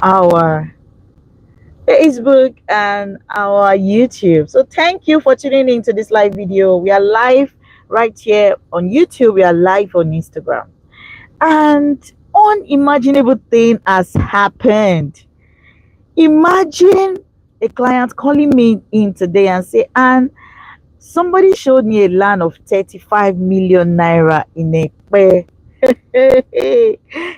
our Facebook and our YouTube. So thank you for tuning into this live video. We are live right here on YouTube. We are live on Instagram. And unimaginable thing has happened. Imagine a client calling me in today and say, and somebody showed me a land of 35 million naira in Ekpe.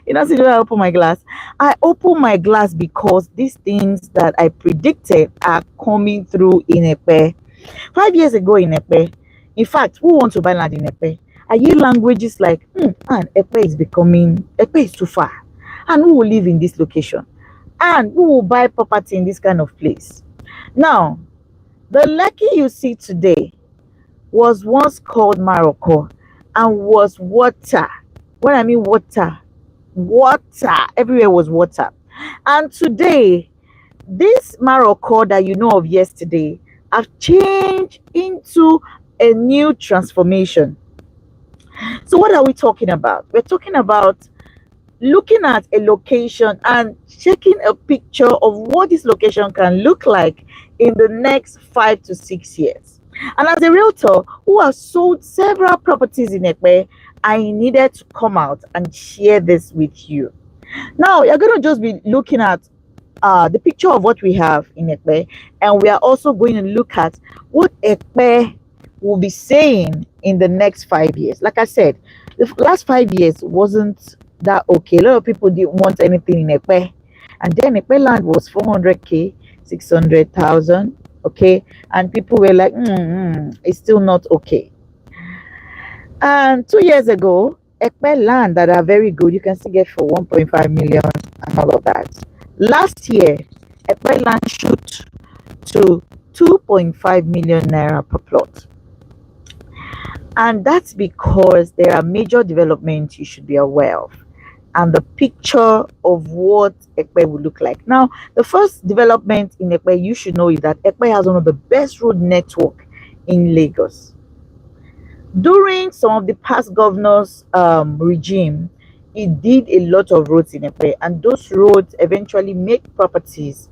You know, see, I open my glass. I open my glass because these things that I predicted are coming through in Ekpe. 5 years ago in Ekpe, in fact, who want to buy land in Ekpe? I hear languages like, and Ekpe is too far. And who will live in this location? And who will buy property in this kind of place? Now, the Likee you see today was once called Morocco and was water. When I mean water, everywhere was water. And today, this Morocco that you know of yesterday have changed into a new transformation. So what are we talking about? We're talking about looking at a location and checking a picture of what this location can look like in the next 5 to 6 years. And as a realtor who has sold several properties in Ekpe, I needed to come out and share this with you. Now, you're going to just be looking at the picture of what we have in Ekpe, and we are also going to look at what Ekpe will be saying in the next 5 years. Like I said, the last 5 years wasn't that okay. A lot of people didn't want anything in Ekpe, and then epeland was 400k, 600,000, okay, and people were like, it's still not okay. And 2 years ago, epeland that are very good, you can still get for 1.5 million and all of that. Last year, epeland shoot to 2.5 million naira per plot. And that's because there are major developments you should be aware of and the picture of what Ekpe will look like. Now, the first development in Ekpe you should know is that Ekpe has one of the best road network in Lagos. During some of the past governors' regime, it did a lot of roads in Ekpe, and those roads eventually make properties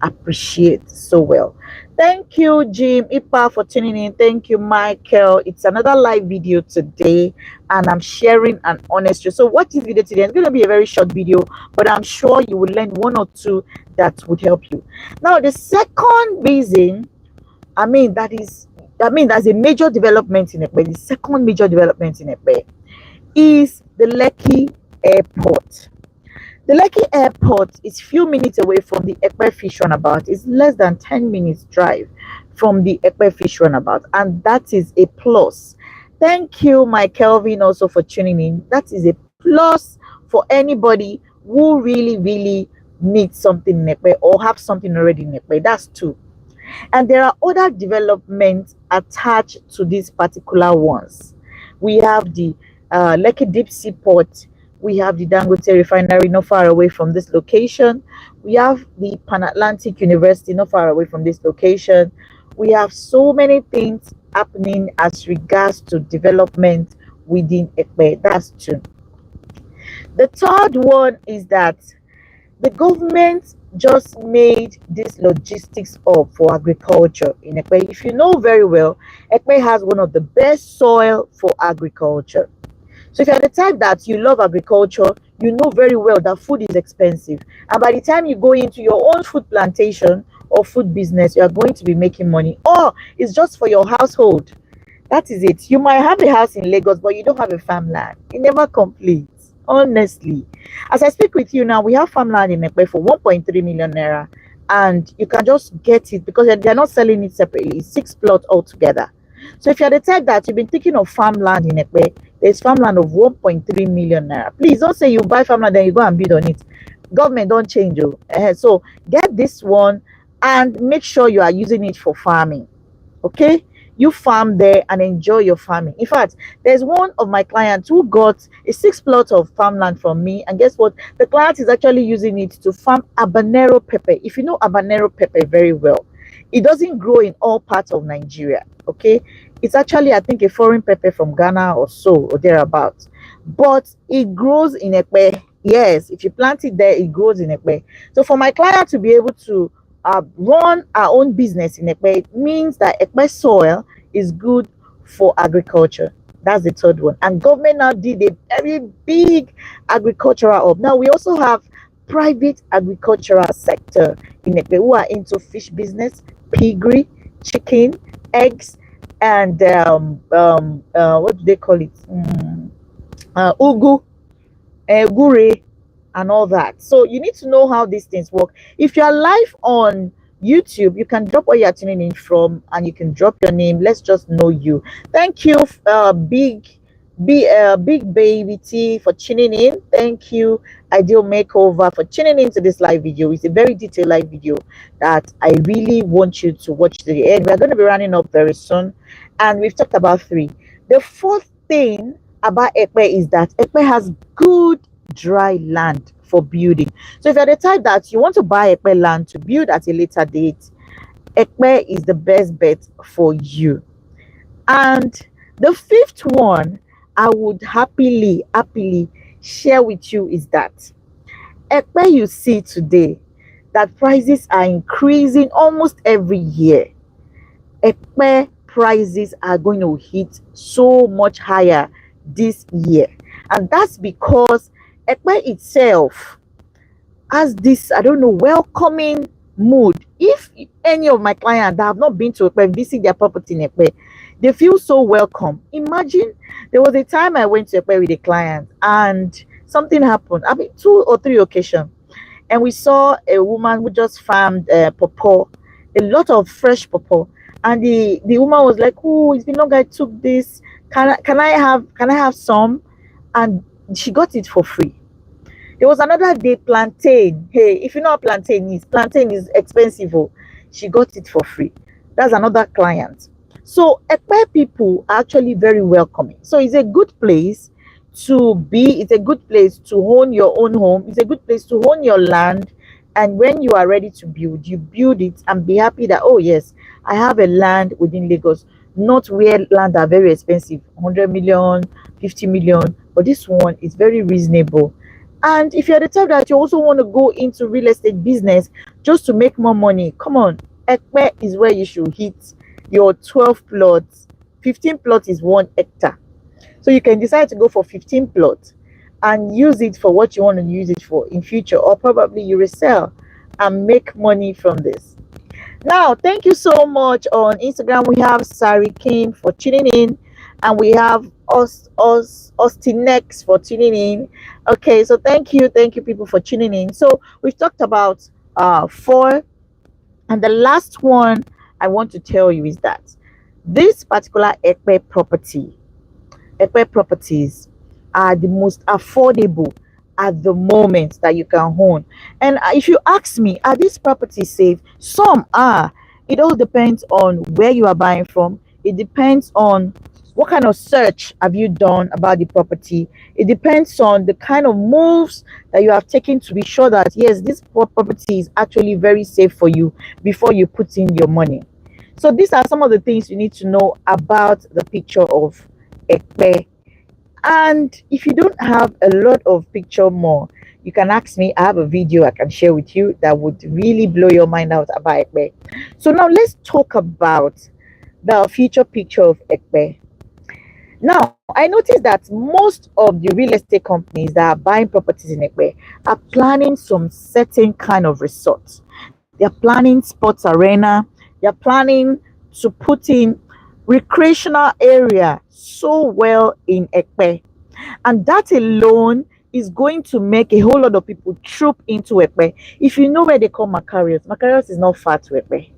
appreciate so well. Thank you, Jim Ipa, for tuning in. Thank you, Michael. It's another live video today, and I'm sharing an honest truth. So watch this video today. It's going to be a very short video, but I'm sure you will learn one or two that would help you. Now, the second reason, that's a major development in Ekpe. The second major development in Ekpe is the Likee Airport. The Likee Airport is few minutes away from the Ekpe Fish Runabout. It's less than 10 minutes drive from the Ekpe Fish Runabout, and that is a plus. Thank you, my Kelvin, also for tuning in. That is a plus for anybody who really needs something in Ekpe or have something already in Ekpe. That's two. And there are other developments attached to these particular ones. We have the Likee Deep Sea Port. We have the Dangote Refinery not far away from this location. We have the Pan-Atlantic University not far away from this location. We have so many things happening as regards to development within Ekpe. That's two. The third one is that the government just made this logistics hub for agriculture in Ekpe. If you know very well, Ekpe has one of the best soil for agriculture. So if you're the type that you love agriculture, you know very well that food is expensive. And by the time you go into your own food plantation or food business, you are going to be making money. Or it's just for your household. That is it. You might have a house in Lagos, but you don't have a farmland. It never completes, honestly. As I speak with you now, we have farmland in Ekpe for 1.3 million naira. And you can just get it because they're not selling it separately. It's 6 plots altogether. So if you're the type that you've been thinking of farmland in Ekpe, there's farmland of 1.3 million naira. Please don't say you buy farmland then you go and bid on it. Government don't change you. So get this one and make sure you are using it for farming. Okay? You farm there and enjoy your farming. In fact, there's one of my clients who got a 6 plot of farmland from me, and guess what? The client is actually using it to farm habanero pepper. If you know habanero pepper very well, it doesn't grow in all parts of Nigeria. Okay, it's actually, I think, a foreign pepper from Ghana or so or thereabouts, but it grows in Ekpe. Yes, if you plant it there, it grows in Ekpe. So for my client to be able to run our own business in Ekpe, it means that Ekpe soil is good for agriculture. That's the third one. And government now did a very big agricultural hub. Now we also have private agricultural sector in Ekpe who are into fish business, piggery, chicken, eggs, and what do they call it? Ugu, gure, and all that. So you need to know how these things work. If you're live on YouTube, you can drop where you're tuning in from, and you can drop your name. Let's just know you. Thank you, big baby T, for tuning in. Thank you, Ideal Makeover, for tuning into this live video. It's a very detailed live video that I really want you to watch to the end. We're going to be running up very soon, and we've talked about 3. The fourth thing about Ekpe is that Ekpe has good dry land for building. So if you're the type that you want to buy Ekpe land to build at a later date, Ekpe is the best bet for you. And the fifth one I would happily share with you is that Ekpe you see today, that prices are increasing almost every year. Ekpe prices are going to hit so much higher this year, and that's because Ekpe itself has this, I don't know, welcoming mood. If any of my clients that have not been to Ekpe visit their property in Ekpe, they feel so welcome. Imagine there was a time I went to Ekpe with a client and something happened. I mean, 2 or 3 occasions, and we saw a woman who just farmed pawpaw, a lot of fresh pawpaw, and the woman was like, "Oh, it's been long I took this. Can I have some?" And she got it for free. There was another day, plantain. Hey, if you know what plantain is expensive. Oh. She got it for free. That's another client. So Ekpe people are actually very welcoming. So it's a good place to be. It's a good place to own your own home. It's a good place to own your land. And when you are ready to build, you build it and be happy that, oh yes, I have a land within Lagos. Not where land are very expensive, 100 million, 50 million, but this one is very reasonable. And if you're the type that you also want to go into real estate business just to make more money, come on, Ekpe is where you should hit your 12 plots. 15 plots is 1 hectare. So you can decide to go for 15 plots and use it for what you want to use it for in future, or probably you resell and make money from this. Now, thank you so much. On Instagram, we have Sari King for tuning in, and we have Austinex for tuning in. Okay, so thank you people for tuning in. So we've talked about 4, and the last one I want to tell you is that this particular Ekpe properties are the most affordable at the moment that you can own. And if you ask me, are these properties safe? Some are. It all depends on where you are buying from. It depends on what kind of search have you done about the property. It depends on the kind of moves that you have taken to be sure that yes, this property is actually very safe for you before you put in your money. So these are some of the things you need to know about the picture of Ekpe. And if you don't have a lot of picture more, you can ask me. I have a video I can share with you that would really blow your mind out about Ekpe. So now let's talk about the future picture of Ekpe. Now, I noticed that most of the real estate companies that are buying properties in Ekpe are planning some certain kind of resorts. They're planning sports arena. They're planning to put in recreational area so well in Ekpe, and that alone is going to make a whole lot of people troop into Ekpe. If you know where they call Macarius is not far to Ekpe.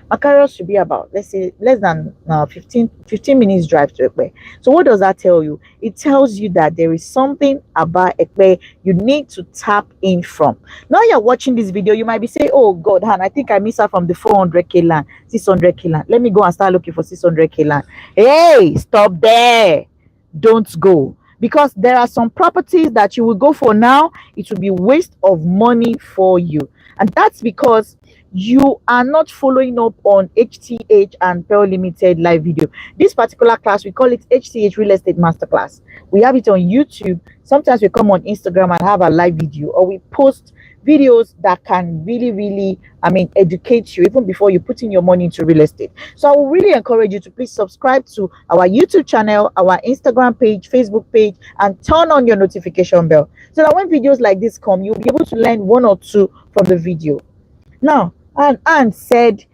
Macarius should be about, let's say, less than 15 minutes drive to Ekpe. So what does that tell you? It tells you that there is something about Ekpe you need to tap in from. Now you're watching this video, you might be saying, oh God, Han, I think I missed out from the 400k land, 600k land. Let me go and start looking for 600k land. Hey, stop there. Don't go. because there are some properties that you will go for now, it will be waste of money for you. And that's because you are not following up on HTH and Pearl Limited live video. This particular class, we call it HTH Real Estate Masterclass. We have it on YouTube. Sometimes we come on Instagram and have a live video, or we post videos that can really, educate you even before you put in your money into real estate. So I will really encourage you to please subscribe to our YouTube channel, our Instagram page, Facebook page, and turn on your notification bell so that when videos like this come, you'll be able to learn one or two from the video. Now, Anne said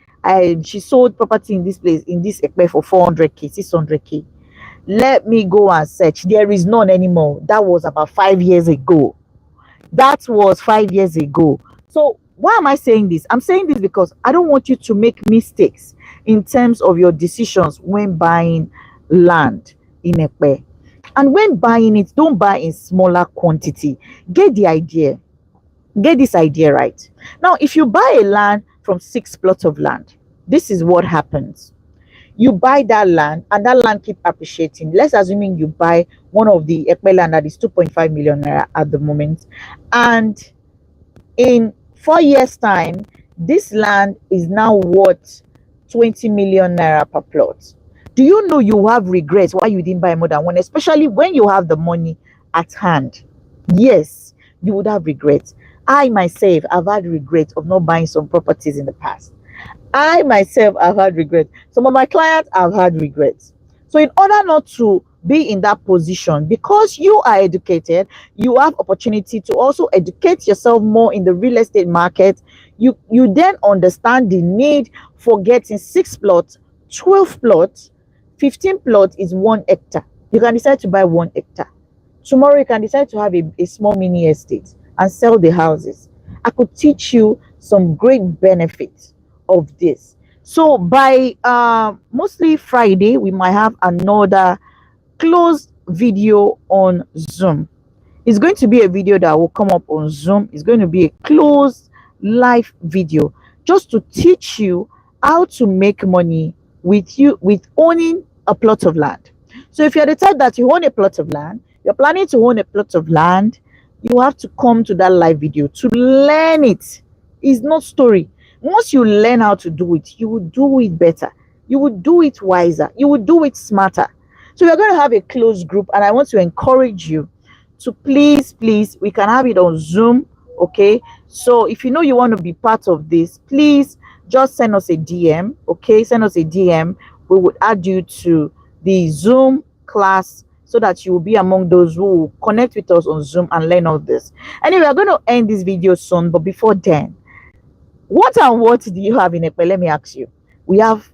she sold property in this place, in this ekpe, for 400k, 600k. Let me go and search. There is none anymore. That was about 5 years ago. That was 5 years ago. So why am I saying this? I'm saying this because I don't want you to make mistakes in terms of your decisions when buying land in ekpe. And when buying it, don't buy in smaller quantity. Get the idea. Get this idea right. Now, if you buy a land from 6 plots of land, this is what happens. You buy that land and that land keep appreciating. Let's assuming you buy one of the epeland that is 2.5 million naira at the moment, and in 4 years time this land is now worth 20 million naira per plot. Do you know you have regrets why you didn't buy more than one, especially when you have the money at hand? Yes, you would have regrets. I myself have had regrets of not buying some properties in the past. I myself have had regrets. Some of my clients have had regrets. So in order not to be in that position, because you are educated, you have opportunity to also educate yourself more in the real estate market. You then understand the need for getting 6 plots, 12 plots, 15 plots is 1 hectare. You can decide to buy 1 hectare. Tomorrow you can decide to have a small mini estate and sell the houses. I could teach you some great benefits of this. So by mostly Friday, we might have another closed video on Zoom. It's going to be a video that will come up on Zoom. It's going to be a closed live video just to teach you how to make money with owning a plot of land. So if you're the type that you own a plot of land, you're planning to own a plot of land, you have to come to that live video to learn it. It's not story. Once you learn how to do it, you will do it better. You will do it wiser. You will do it smarter. So we're going to have a closed group, and I want to encourage you to please, we can have it on Zoom, okay? So if you know you want to be part of this, please just send us a DM, okay? Send us a DM. We would add you to the Zoom class so that you will be among those who will connect with us on Zoom and learn all this. Anyway, we're going to end this video soon, but before then, what do you have in Ekpe? Let me ask you. We have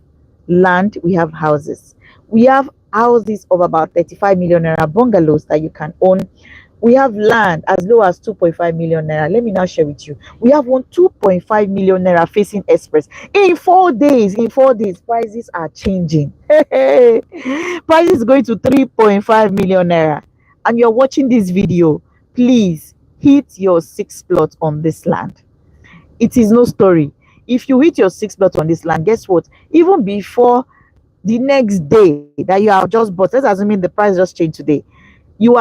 land, we have houses. We have houses of about 35 million naira, bungalows that you can own. We have land as low as 2.5 million naira. Let me now share with you. We have one 2.5 million naira facing express. In 4 days, prices are changing. Prices going to 3.5 million naira. And you're watching this video, please hit your 6 plots on this land. It is no story. If you hit your 6 plots on this land, guess what? Even before the next day that you have just bought, let's assume the price just changed today,